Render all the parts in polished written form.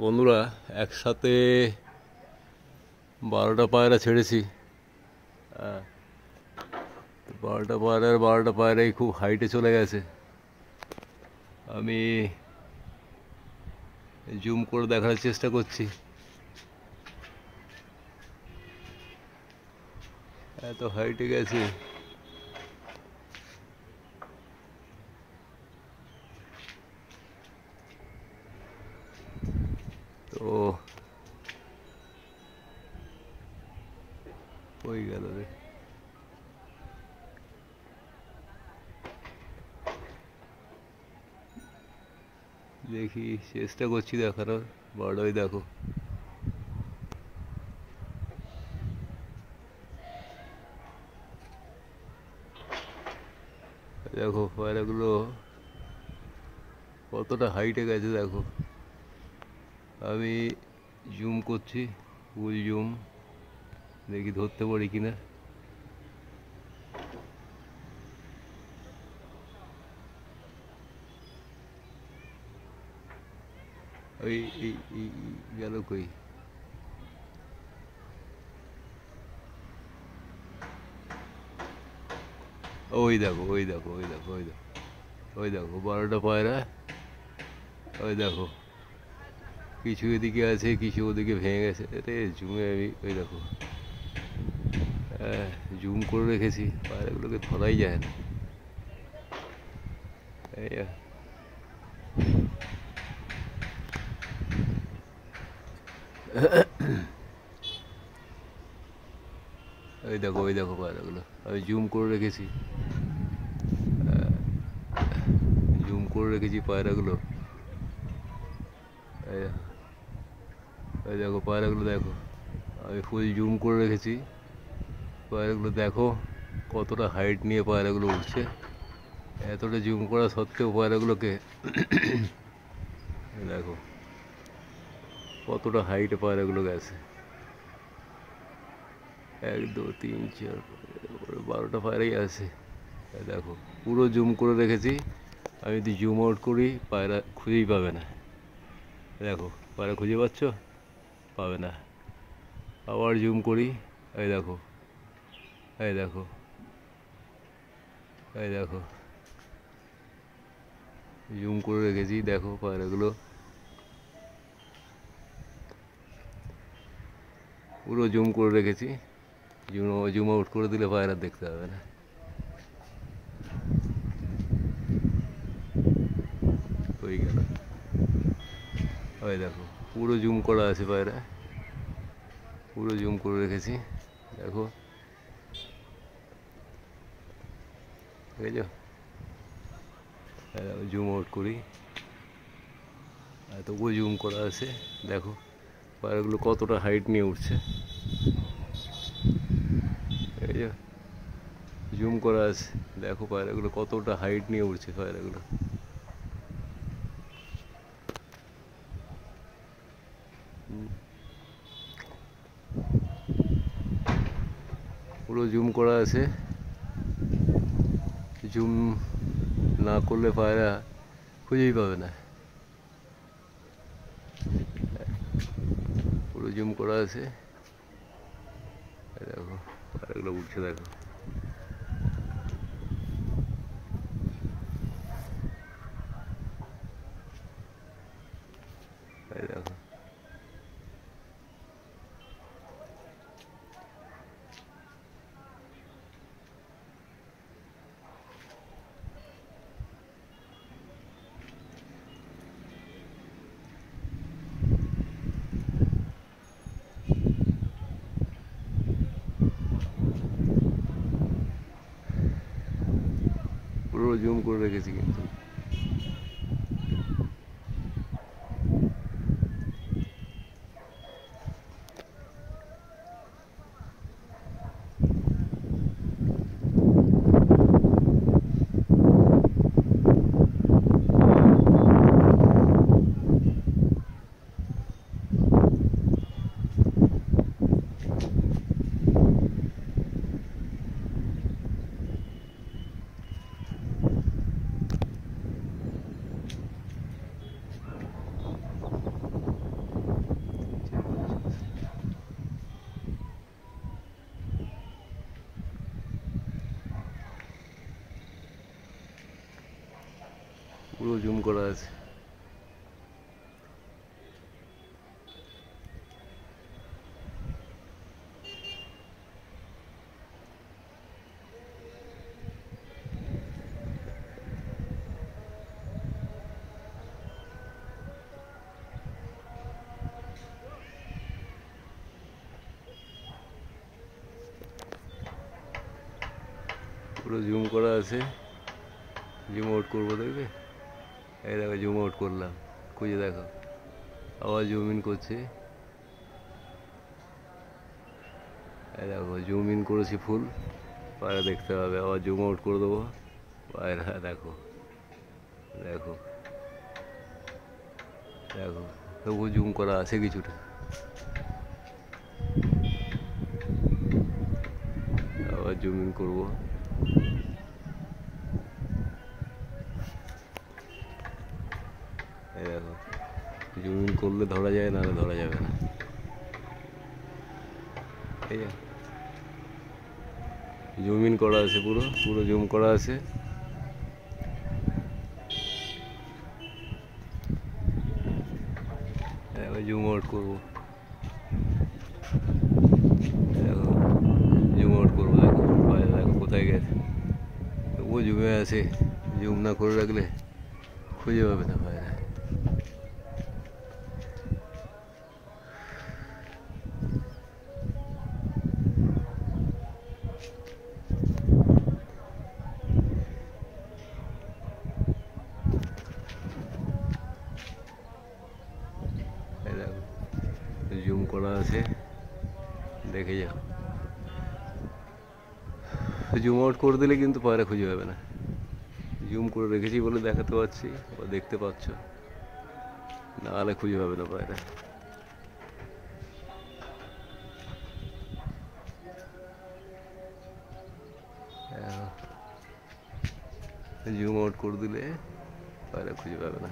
বন্ধুরা, একসাথে 12টা পায়রা ছেড়েছি। 12টা পায়রাই খুব হাইটে চলে গেছে। আমি জুম করে দেখার চেষ্টা করছি। এত হাইটে গেছে। তো ওই গেল রে। দেখি, চেষ্টা করছি দেখানোর। বড়ই দেখো, দেখো পায়রাগুলো কতটা হাইটে গেছে দেখো। আমি জুম করছি, ফুল জুম, দেখি ধরতে পারি কিনা। এই এই এই গেল কই? ওই দেখো, ওই দেখো, ওই দেখো, ওই দেখো, ওই দেখো 12টা পায়রা। ওই দেখো, কিছু এদিকে আছে, কিছু ওদিকে ভেঙে গেছে। রে জুমে আমি ওই দেখো, জুম করে রেখেছি। পায়রাগুলোকে ধরাই যায় না। ওই দেখো, ওই দেখো পায়রাগুলো আমি জুম করে রেখেছি। জুম করে রেখেছি পায়রাগুলো। ওই দেখো পায়রাগুলো দেখো, আমি ফুল জুম করে রেখেছি। পায়রাগুলো দেখো কতটা হাইট নিয়ে পায়রাগুলো উঠছে। এতটা জুম করা সত্ত্বেও পায়রাগুলোকে দেখো কতটা হাইটে পায়রাগুলো গেছে। 1 2 3 4 12টা পায়রাই আছে। দেখো পুরো জুম করে রেখেছি। আমি যদি জুম আউট করি পায়রা খুঁজেই পাবে না। দেখো পায়রা খুঁজে পাচ্ছ? পাবে না। আবার জুম করি, এই দেখো, এই দেখো, এই দেখো, জুম করে রেখেছি। দেখো পায়রাগুলো পুরো জুম করে রেখেছি। জুম আউট করে দিলে পায়রা দেখতে হবে না। হয়ে গেল। ওই দেখো পুরো জুম করা আছে পায়রা, পুরো জুম করে রেখেছি। দেখো দেখেছ? জুম আউট করি, তবুও জুম করা আছে। দেখো পায়রাগুলো কতটা হাইট নিয়ে উঠছে। জুম করা আছে, দেখো পায়রাগুলো কতটা হাইট নিয়ে উঠছে। পায়রাগুলো পুরো জুম করা আছে। জুম না করলে পায়রা খুঁজেই পাবে না। পুরো জুম করা আছে। দেখো পায়রাগুলো উঠছে, দেখো। দেখো পুরো জুম করে রেখেছি কিন্তু। জুম করা আছে। পুরো জুম করা আছে, জুম আউট করবো দেখবে। এই দেখো জুম আউট করলাম, খুঁজে দেখো, আবার জুম ইন করছি। এই দেখো জুম ইন করেছি ফুল, পায়রা দেখতে হবে। আবার জুম আউট করে দেবো, পায়রা দেখো দেখো দেখো, তবু জুম করা আছে কিছুটা। আবার জুম ইন করবো, এই দেখো জুম ইন করলে ধরা যায়, নাহলে ধরা যাবে না। এই জুম ইন করা আছে, পুরো পুরো জুম করা আছে। এবার জুম আউট করবো, দেখো জুম আউট করবো, দেখো পায়রা দেখো কোথায় গেছে। তবুও জুমে আছে, জুম না করে রাখলে খুঁজে পাবে না পায়রা। জুম করা আছে, দেখে যাও। জুম আউট করে দিলে কিন্তু পায়রা খুঁজে পাবে না। জুম করে রেখেছি বলে দেখাতে পারছি, বা দেখতে পাচ্ছ, নাহলে খুঁজে পাবে না পায়রা। জুম আউট করে দিলে পায়রা খুঁজে পাবে না।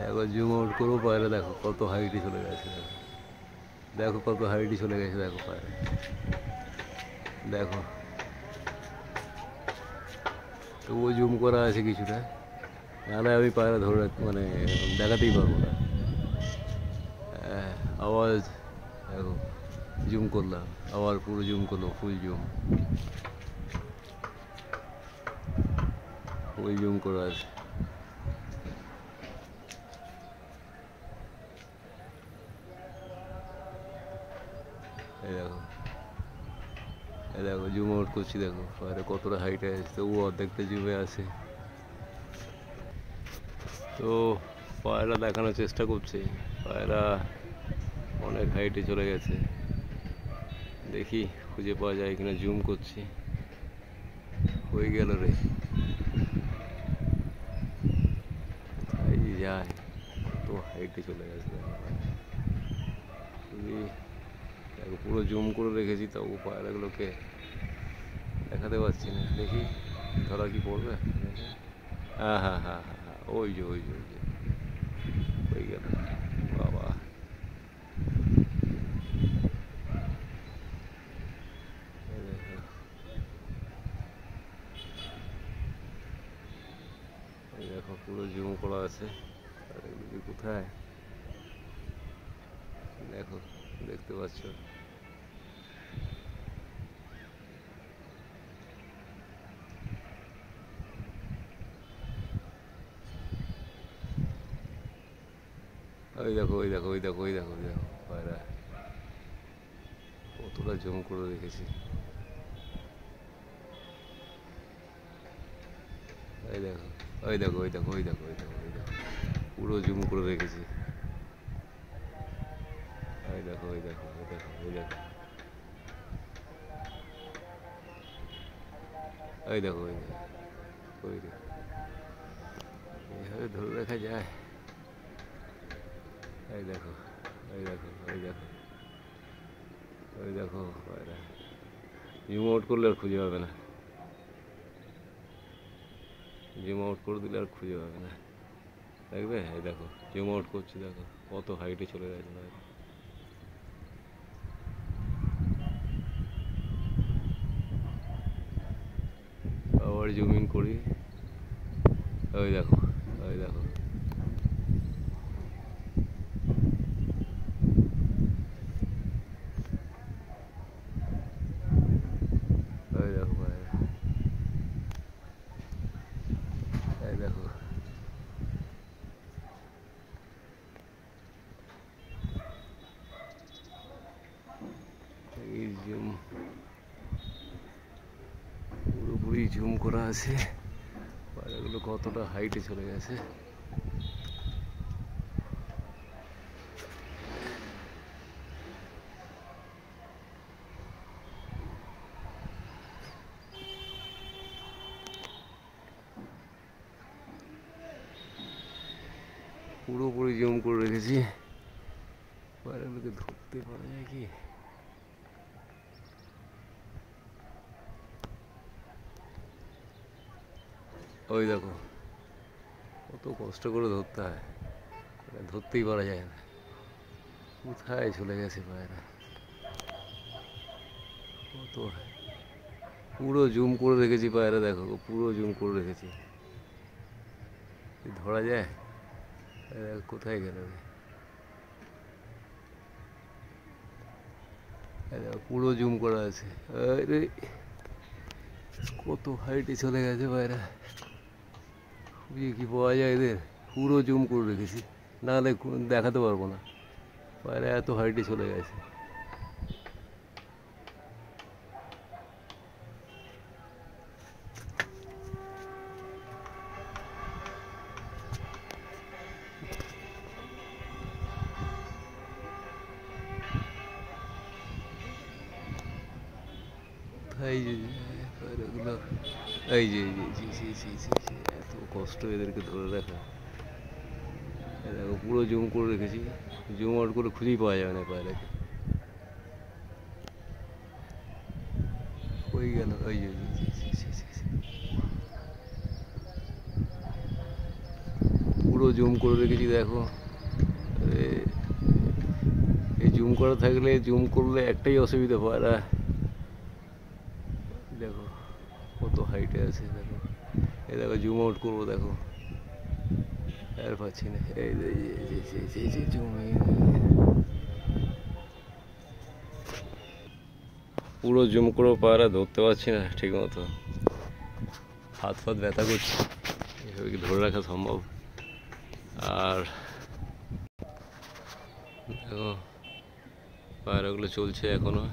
একবার জুম আউট করবো, পায়রা দেখো কত হাইটে চলে গেছে। দেখো কত হাইটে চলে গেছে, দেখো পায়রা দেখো। তবুও জুম করা আছে কিছুটা, নাহলে আমি পায়রা ধরে মানে দেখাতেই পারবো না। আওয়াজ দেখো, জুম করলাম, আবার পুরো জুম করলো, ফুল জুম, ফুল জুম করা আছে। এই দেখো, এই দেখো জুম আউট করছি, দেখো পায়রা কতটা হাইটে আছে, তবু অর্ধেকটা জুমে আছে। তো পায়রা দেখানোর চেষ্টা করছি, পায়রা অনেক হাইটে চলে গেছে। দেখি খুঁজে পাওয়া যায় কিনা, জুম করছি। হয়ে গেল রে, কোথায় যায়, কত হাইটে চলে গেছে। দেখো পুরো জুম করে রেখেছি, তবু পায়রাগুলোকে দেখাতে পারছি না। দেখি ধরা কি পড়বে। হ্যাঁ হ্যাঁ হ্যাঁ হ্যাঁ হ্যাঁ, ওই যে ওই যে ওই যে হয়ে গেল। বাবা, এই দেখো পুরো জুম করা আছে। কোথায় দেখো, দেখতে পাচ্ছ। ওই দেখো ওই দেখো ওই দেখো ওই দেখো ওই দেখো পায়রা কতটা জুম করে রেখেছি। ওই দেখো ওই দেখো ওই দেখো ওই দেখো ওই দেখো ওই দেখো পুরো জুম করে রেখেছি। ওই দেখো ওই দেখো ওই দেখো ওই দেখো ওই দেখো ওই দেখো ওই দেখো এইভাবে ধরে রাখা যায়। এই দেখো ওই দেখো ওই দেখো ওই দেখো পায়রা জুম আউট করলে আর খুঁজে পাবে না, জুম আউট করে দিলে আর খুঁজে পাবে না। দেখবে এই দেখো জুম আউট করছি, দেখো কত হাইটে চলে গেছে পায়রা। আবার জুম ইন করি, ওই দেখো ওই দেখো ওই দেখো পায়রা, এই দেখো এই জুম পুরোপুরি জুম করা আছে, পায়রাগুলো কতটা হাইটে চলে গেছে। পুরোপুরি জুম করে রেখেছি, পায়রাগুলোকে ধরতে পারা যায় কি? ওই দেখো কত কষ্ট করে ধরতে হয়, ধরতেই পারা যায় না, কোথায় চলে গেছে পায়রা। কত পুরো জুম করে রেখেছি পায়রা, দেখো পুরো জুম করে রেখেছি, ধরা যায়? কোথায় গেল? পুরো জুম করা আছে, আরে কত হাইটে চলে গেছে পায়রা, খুঁজে কি পাওয়া যায় এদের? পুরো জুম করে রেখেছি, নাহলে দেখাতে পারবো না, পায়রা এত হাইটে চলে গেছে। এই যে পায়রাগুলো, এই যে এত কষ্ট এদেরকে ধরে রাখা। দেখো পুরো জুম করে রেখেছি, জুম আউট করে খুঁজেই পাওয়া যাবে না পায়রাকে। হয়ে গেল, ওই যে পুরো জুম করে রেখেছি, দেখো এই জুম করা থাকলে, জুম করলে একটাই অসুবিধা, পায়রা দেখো কত হাইটে আছে, দেখো এই দেখো জুম আউট করবো, দেখো আর পাচ্ছি না, এই যে জুম, পুরো জুম করে পায়রা ধরতে পারছি না ঠিক মতো, হাত ফাত ব্যথা করছে, এভাবে কি ধরে রাখা সম্ভব? আর দেখো পায়রাগুলো চলছে এখনো,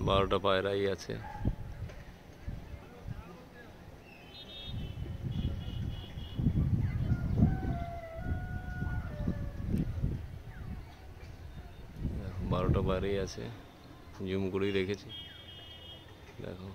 12টা পায়রাই আছে। দেখো 12টা পায়রাই আছে, জুম করেই রেখেছি, দেখো